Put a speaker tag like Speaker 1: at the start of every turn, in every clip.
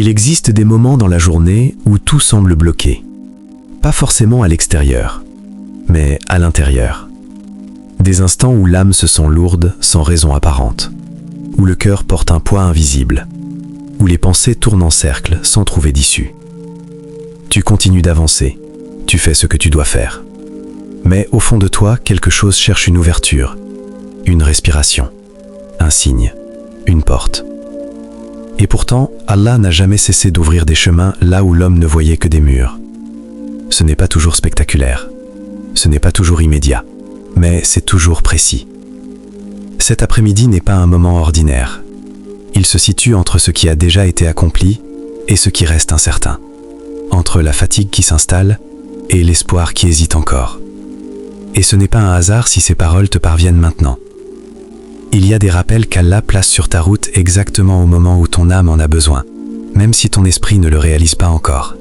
Speaker 1: Il existe des moments dans la journée où tout semble bloqué. Pas forcément à l'extérieur, mais à l'intérieur. Des instants où l'âme se sent lourde sans raison apparente, où le cœur porte un poids invisible, où les pensées tournent en cercle sans trouver d'issue. Tu continues d'avancer, tu fais ce que tu dois faire. Mais au fond de toi, quelque chose cherche une ouverture, une respiration, un signe, une porte. Et pourtant, Allah n'a jamais cessé d'ouvrir des chemins là où l'homme ne voyait que des murs. Ce n'est pas toujours spectaculaire, ce n'est pas toujours immédiat, mais c'est toujours précis. Cet après-midi n'est pas un moment ordinaire. Il se situe entre ce qui a déjà été accompli et ce qui reste incertain, entre la fatigue qui s'installe et l'espoir qui hésite encore. Et ce n'est pas un hasard si ces paroles te parviennent maintenant. Il y a des rappels qu'Allah place sur ta route exactement au moment où ton âme en a besoin, même si ton esprit ne le réalise pas encore.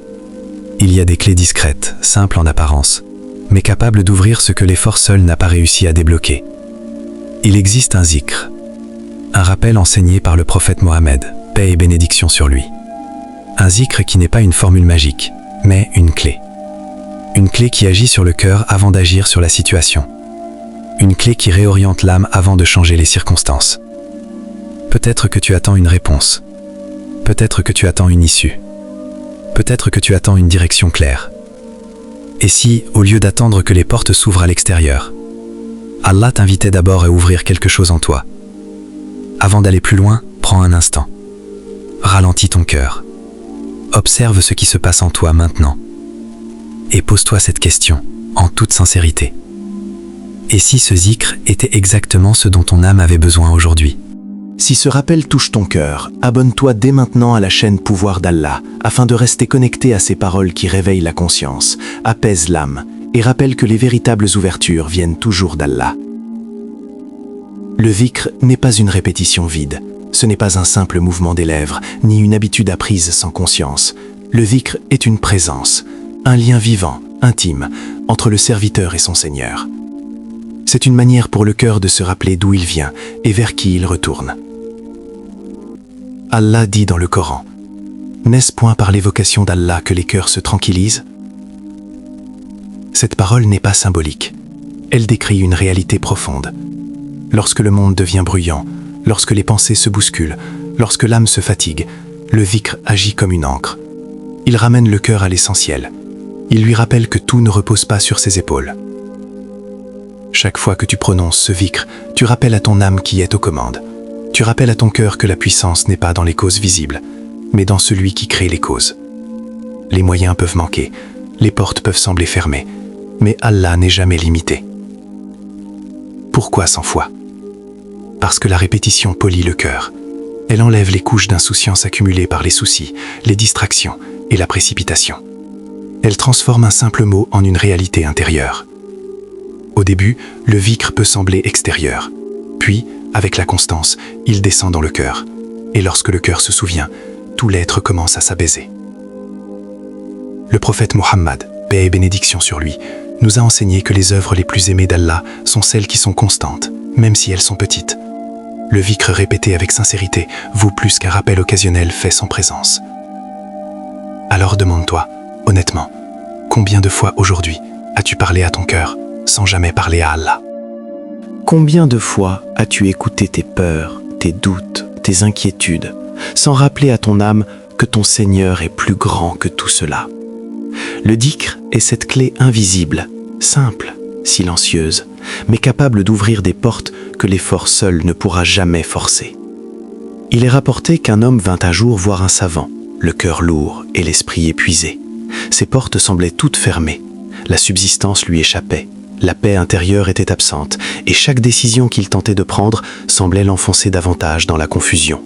Speaker 1: Il y a des clés discrètes, simples en apparence, mais capables d'ouvrir ce que l'effort seul n'a pas réussi à débloquer. Il existe un zikr, un rappel enseigné par le prophète Mohammed, paix et bénédiction sur lui. Un zikr qui n'est pas une formule magique, mais une clé. Une clé qui agit sur le cœur avant d'agir sur la situation. Une clé qui réoriente l'âme avant de changer les circonstances. Peut-être que tu attends une réponse. Peut-être que tu attends une issue. Peut-être que tu attends une direction claire. Et si, au lieu d'attendre que les portes s'ouvrent à l'extérieur, Allah t'invitait d'abord à ouvrir quelque chose en toi. Avant d'aller plus loin, prends un instant. Ralentis ton cœur. Observe ce qui se passe en toi maintenant. Et pose-toi cette question, en toute sincérité. Et si ce zikr était exactement ce dont ton âme avait besoin aujourd'hui?
Speaker 2: Si ce rappel touche ton cœur, abonne-toi dès maintenant à la chaîne Pouvoir d'Allah, afin de rester connecté à ces paroles qui réveillent la conscience, apaisent l'âme, et rappellent que les véritables ouvertures viennent toujours d'Allah. Le zikr n'est pas une répétition vide, ce n'est pas un simple mouvement des lèvres, ni une habitude apprise sans conscience. Le zikr est une présence, un lien vivant, intime, entre le serviteur et son Seigneur. C'est une manière pour le cœur de se rappeler d'où il vient et vers qui il retourne. Allah dit dans le Coran, « N'est-ce point par l'évocation d'Allah que les cœurs se tranquillisent ?» Cette parole n'est pas symbolique. Elle décrit une réalité profonde. Lorsque le monde devient bruyant, lorsque les pensées se bousculent, lorsque l'âme se fatigue, le zikr agit comme une ancre. Il ramène le cœur à l'essentiel. Il lui rappelle que tout ne repose pas sur ses épaules. Chaque fois que tu prononces ce zikr, tu rappelles à ton âme qui est aux commandes. Tu rappelles à ton cœur que la puissance n'est pas dans les causes visibles, mais dans celui qui crée les causes. Les moyens peuvent manquer, les portes peuvent sembler fermées, mais Allah n'est jamais limité. Pourquoi sans foi? Parce que la répétition polit le cœur. Elle enlève les couches d'insouciance accumulées par les soucis, les distractions et la précipitation. Elle transforme un simple mot en une réalité intérieure. Au début, le zikr peut sembler extérieur. Puis, avec la constance, il descend dans le cœur. Et lorsque le cœur se souvient, tout l'être commence à s'apaiser. Le prophète Mohammed, paix et bénédiction sur lui, nous a enseigné que les œuvres les plus aimées d'Allah sont celles qui sont constantes, même si elles sont petites. Le zikr répété avec sincérité vaut plus qu'un rappel occasionnel fait sans présence. Alors demande-toi, honnêtement, combien de fois aujourd'hui as-tu parlé à ton cœur sans jamais parler à Allah? Combien de fois as-tu écouté tes peurs, tes doutes, tes inquiétudes, sans rappeler à ton âme que ton Seigneur est plus grand que tout cela? Le dhikr est cette clé invisible, simple, silencieuse, mais capable d'ouvrir des portes que l'effort seul ne pourra jamais forcer. Il est rapporté qu'un homme vint un jour voir un savant, le cœur lourd et l'esprit épuisé. Ses portes semblaient toutes fermées, la subsistance lui échappait, la paix intérieure était absente, et chaque décision qu'il tentait de prendre semblait l'enfoncer davantage dans la confusion.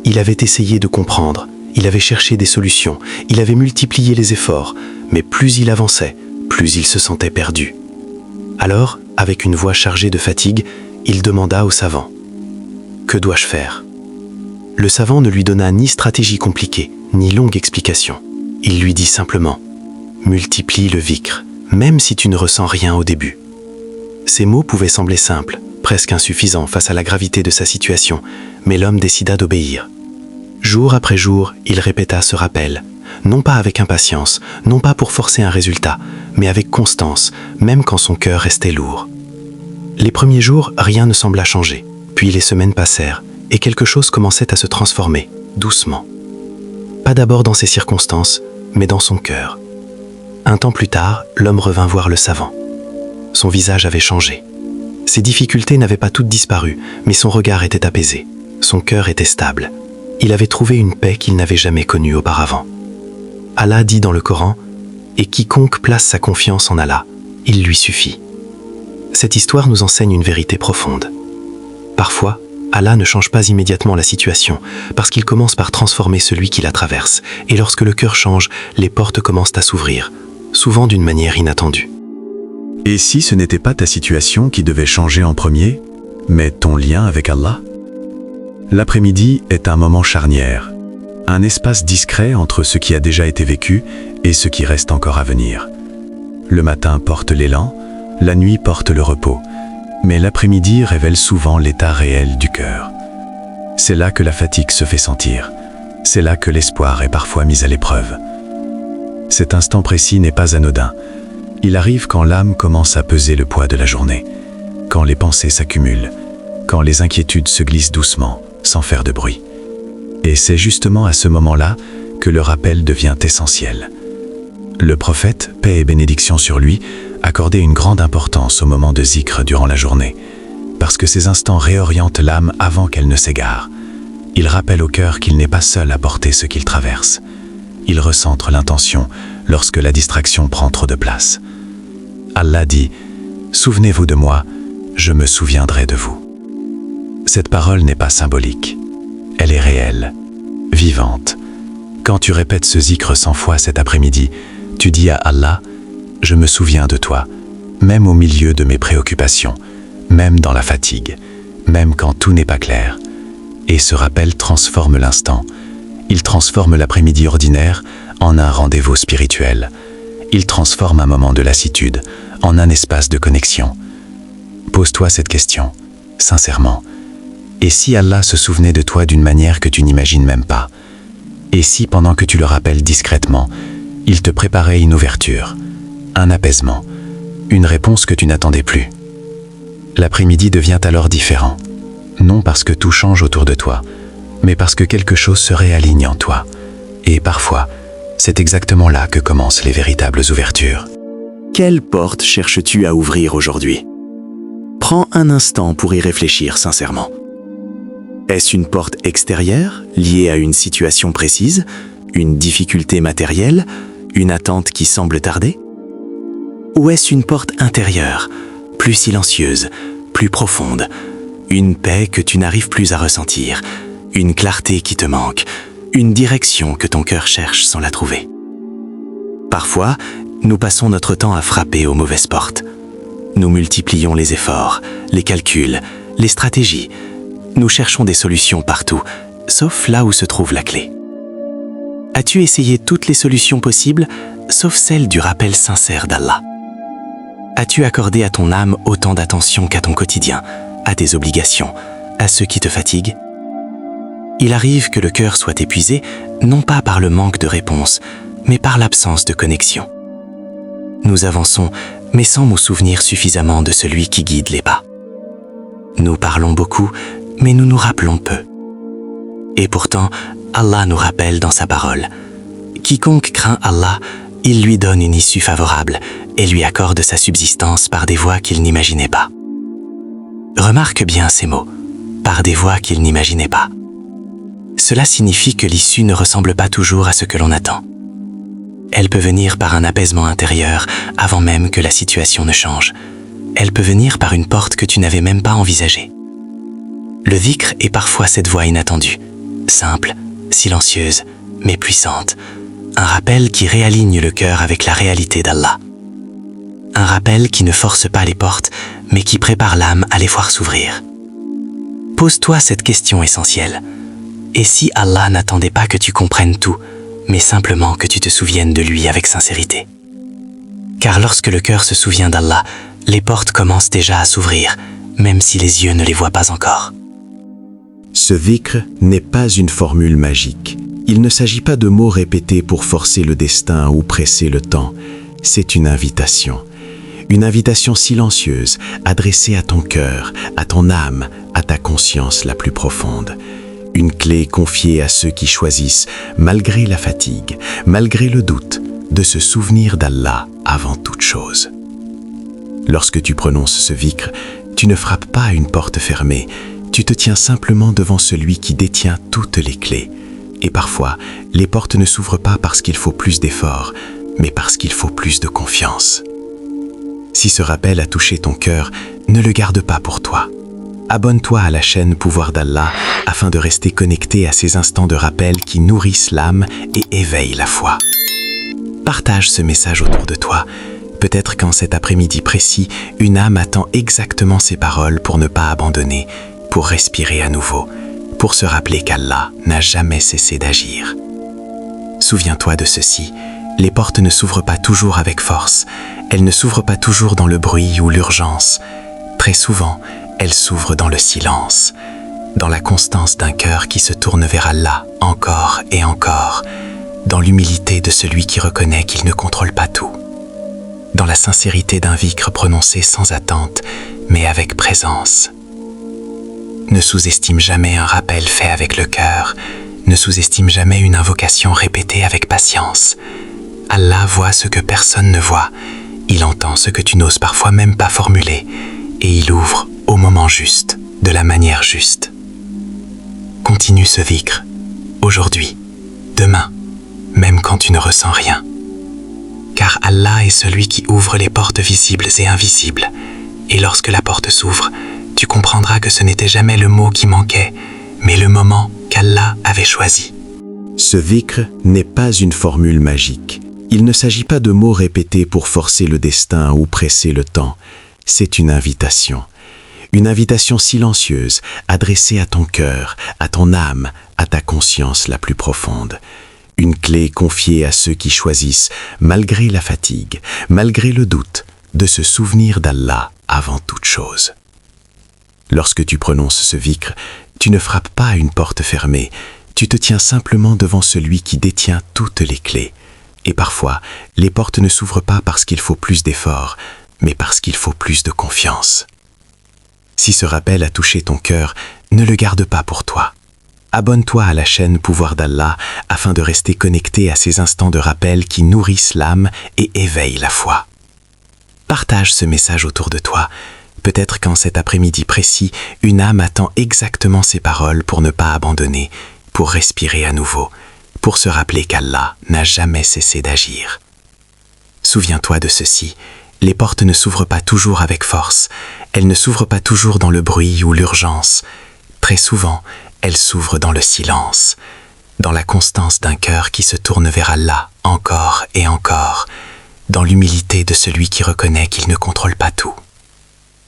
Speaker 2: Il avait essayé de comprendre, il avait cherché des solutions, il avait multiplié les efforts, mais plus il avançait, plus il se sentait perdu. Alors, avec une voix chargée de fatigue, il demanda au savant « Que dois-je faire ?» Le savant ne lui donna ni stratégie compliquée, ni longue explication. Il lui dit simplement « Multiplie le zikr, même si tu ne ressens rien au début. » Ces mots pouvaient sembler simples, presque insuffisants face à la gravité de sa situation, mais l'homme décida d'obéir. Jour après jour, il répéta ce rappel, non pas avec impatience, non pas pour forcer un résultat, mais avec constance, même quand son cœur restait lourd. Les premiers jours, rien ne sembla changer. Puis les semaines passèrent, et quelque chose commençait à se transformer, doucement. Pas d'abord dans ses circonstances, mais dans son cœur. Un temps plus tard, l'homme revint voir le savant. Son visage avait changé. Ses difficultés n'avaient pas toutes disparu, mais son regard était apaisé. Son cœur était stable. Il avait trouvé une paix qu'il n'avait jamais connue auparavant. Allah dit dans le Coran « Et quiconque place sa confiance en Allah, il lui suffit ». Cette histoire nous enseigne une vérité profonde. Parfois, Allah ne change pas immédiatement la situation, parce qu'il commence par transformer celui qui la traverse, et lorsque le cœur change, les portes commencent à s'ouvrir, souvent d'une manière inattendue.
Speaker 1: Et si ce n'était pas ta situation qui devait changer en premier, mais ton lien avec Allah? L'après-midi est un moment charnière, un espace discret entre ce qui a déjà été vécu et ce qui reste encore à venir. Le matin porte l'élan, la nuit porte le repos, mais l'après-midi révèle souvent l'état réel du cœur. C'est là que la fatigue se fait sentir, c'est là que l'espoir est parfois mis à l'épreuve. Cet instant précis n'est pas anodin. Il arrive quand l'âme commence à peser le poids de la journée, quand les pensées s'accumulent, quand les inquiétudes se glissent doucement, sans faire de bruit. Et c'est justement à ce moment-là que le rappel devient essentiel. Le prophète, paix et bénédiction sur lui, accordait une grande importance au moment de zikr durant la journée, parce que ces instants réorientent l'âme avant qu'elle ne s'égare. Il rappelle au cœur qu'il n'est pas seul à porter ce qu'il traverse. Il recentre l'intention lorsque la distraction prend trop de place. Allah dit « Souvenez-vous de moi, je me souviendrai de vous ». Cette parole n'est pas symbolique. Elle est réelle, vivante. Quand tu répètes ce zikr 100 fois cet après-midi, tu dis à Allah « Je me souviens de toi, même au milieu de mes préoccupations, même dans la fatigue, même quand tout n'est pas clair. » Et ce rappel transforme l'instant. Il transforme l'après-midi ordinaire en un rendez-vous spirituel. Il transforme un moment de lassitude en un espace de connexion. Pose-toi cette question, sincèrement. Et si Allah se souvenait de toi d'une manière que tu n'imagines même pas? Et si, pendant que tu le rappelles discrètement, il te préparait une ouverture, un apaisement, une réponse que tu n'attendais plus? L'après-midi devient alors différent, non parce que tout change autour de toi, mais parce que quelque chose se réaligne en toi. Et parfois, c'est exactement là que commencent les véritables ouvertures.
Speaker 3: Quelle porte cherches-tu à ouvrir aujourd'hui? Prends un instant pour y réfléchir sincèrement. Est-ce une porte extérieure, liée à une situation précise, une difficulté matérielle, une attente qui semble tarder? Ou est-ce une porte intérieure, plus silencieuse, plus profonde, une paix que tu n'arrives plus à ressentir, une clarté qui te manque, une direction que ton cœur cherche sans la trouver? Parfois, nous passons notre temps à frapper aux mauvaises portes. Nous multiplions les efforts, les calculs, les stratégies. Nous cherchons des solutions partout, sauf là où se trouve la clé. As-tu essayé toutes les solutions possibles, sauf celle du rappel sincère d'Allah? As-tu accordé à ton âme autant d'attention qu'à ton quotidien, à tes obligations, à ceux qui te fatiguent? Il arrive que le cœur soit épuisé, non pas par le manque de réponse, mais par l'absence de connexion. Nous avançons, mais sans nous souvenir suffisamment de celui qui guide les pas. Nous parlons beaucoup, mais nous nous rappelons peu. Et pourtant, Allah nous rappelle dans sa parole. Quiconque craint Allah, il lui donne une issue favorable et lui accorde sa subsistance par des voies qu'il n'imaginait pas. Remarque bien ces mots, par des voies qu'il n'imaginait pas. Cela signifie que l'issue ne ressemble pas toujours à ce que l'on attend. Elle peut venir par un apaisement intérieur avant même que la situation ne change. Elle peut venir par une porte que tu n'avais même pas envisagée. Le dhikr est parfois cette voie inattendue, simple, silencieuse, mais puissante. Un rappel qui réaligne le cœur avec la réalité d'Allah. Un rappel qui ne force pas les portes, mais qui prépare l'âme à les voir s'ouvrir. Pose-toi cette question essentielle. Et si Allah n'attendait pas que tu comprennes tout, mais simplement que tu te souviennes de lui avec sincérité? Car lorsque le cœur se souvient d'Allah, les portes commencent déjà à s'ouvrir, même si les yeux ne les voient pas encore. Ce vikr n'est pas une formule magique. Il ne s'agit pas de mots répétés pour forcer le destin ou presser le temps. C'est une invitation. Une invitation silencieuse, adressée à ton cœur, à ton âme, à ta conscience la plus profonde. Une clé confiée à ceux qui choisissent, malgré la fatigue, malgré le doute, de se souvenir d'Allah avant toute chose. Lorsque tu prononces ce vikr, tu ne frappes pas à une porte fermée, tu te tiens simplement devant celui qui détient toutes les clés. Et parfois, les portes ne s'ouvrent pas parce qu'il faut plus d'efforts, mais parce qu'il faut plus de confiance. Si ce rappel a touché ton cœur, ne le garde pas pour toi. Abonne-toi à la chaîne Pouvoir d'Allah afin de rester connecté à ces instants de rappel qui nourrissent l'âme et éveillent la foi. Partage ce message autour de toi. Peut-être qu'en cet après-midi précis, une âme attend exactement ces paroles pour ne pas abandonner, pour respirer à nouveau, pour se rappeler qu'Allah n'a jamais cessé d'agir. Souviens-toi de ceci, les portes ne s'ouvrent pas toujours avec force, elles ne s'ouvrent pas toujours dans le bruit ou l'urgence. Très souvent, elles s'ouvrent dans le silence, dans la constance d'un cœur qui se tourne vers Allah encore et encore, dans l'humilité de celui qui reconnaît qu'il ne contrôle pas tout, dans la sincérité d'un vikr prononcé sans attente, mais avec présence. Ne sous-estime jamais un rappel fait avec le cœur, ne sous-estime jamais une invocation répétée avec patience. Allah voit ce que personne ne voit, il entend ce que tu n'oses parfois même pas formuler, et il ouvre au moment juste, de la manière juste. Continue ce vikr, aujourd'hui, demain, même quand tu ne ressens rien. Car Allah est celui qui ouvre les portes visibles et invisibles, et lorsque la porte s'ouvre, tu comprendras que ce n'était jamais le mot qui manquait, mais le moment qu'Allah avait choisi. Ce vikr n'est pas une formule magique. Il ne s'agit pas de mots répétés pour forcer le destin ou presser le temps. C'est une invitation. Une invitation silencieuse, adressée à ton cœur, à ton âme, à ta conscience la plus profonde. Une clé confiée à ceux qui choisissent, malgré la fatigue, malgré le doute, de se souvenir d'Allah avant toute chose. Lorsque tu prononces ce vikr, tu ne frappes pas à une porte fermée, tu te tiens simplement devant celui qui détient toutes les clés. Et parfois, les portes ne s'ouvrent pas parce qu'il faut plus d'efforts, mais parce qu'il faut plus de confiance. Si ce rappel a touché ton cœur, ne le garde pas pour toi. Abonne-toi à la chaîne Pouvoir d'Allah afin de rester connecté à ces instants de rappel qui nourrissent l'âme et éveillent la foi. Partage ce message autour de toi. Peut-être qu'en cet après-midi précis, une âme attend exactement ces paroles pour ne pas abandonner, pour respirer à nouveau, pour se rappeler qu'Allah n'a jamais cessé d'agir. Souviens-toi de ceci, les portes ne s'ouvrent pas toujours avec force, elles ne s'ouvrent pas toujours dans le bruit ou l'urgence. Très souvent, elles s'ouvrent dans le silence, dans la constance d'un cœur qui se tourne vers Allah encore et encore, dans l'humilité de celui qui reconnaît qu'il ne contrôle pas tout,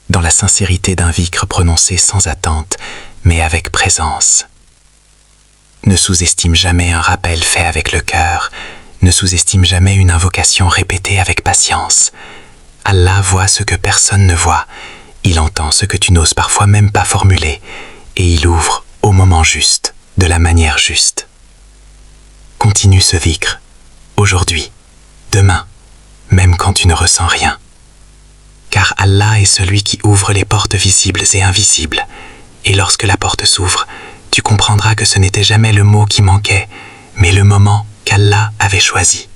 Speaker 3: dans la sincérité d'un vikr prononcé sans attente, mais avec présence. Ne sous-estime jamais un rappel fait avec le cœur, ne sous-estime jamais une invocation répétée avec patience. Allah voit ce que personne ne voit, il entend ce que tu n'oses parfois même pas formuler, et il ouvre au moment juste, de la manière juste. Continue ce vikr, aujourd'hui, demain, même quand tu ne ressens rien. Car Allah est celui qui ouvre les portes visibles et invisibles, et lorsque la porte s'ouvre, tu comprendras que ce n'était jamais le mot qui manquait, mais le moment qu'Allah avait choisi.